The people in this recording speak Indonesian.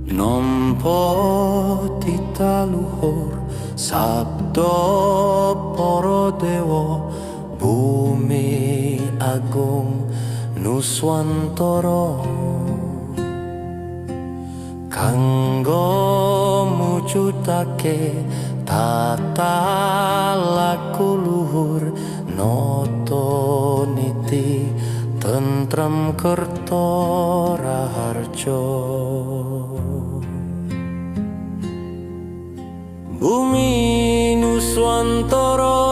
Nampa titah luhur sabda para dewa, bumi agung Nuswantara, kanggo mujudake tata laku luhur, nata niti tentrem kerta raharja. Bumi Nuswantara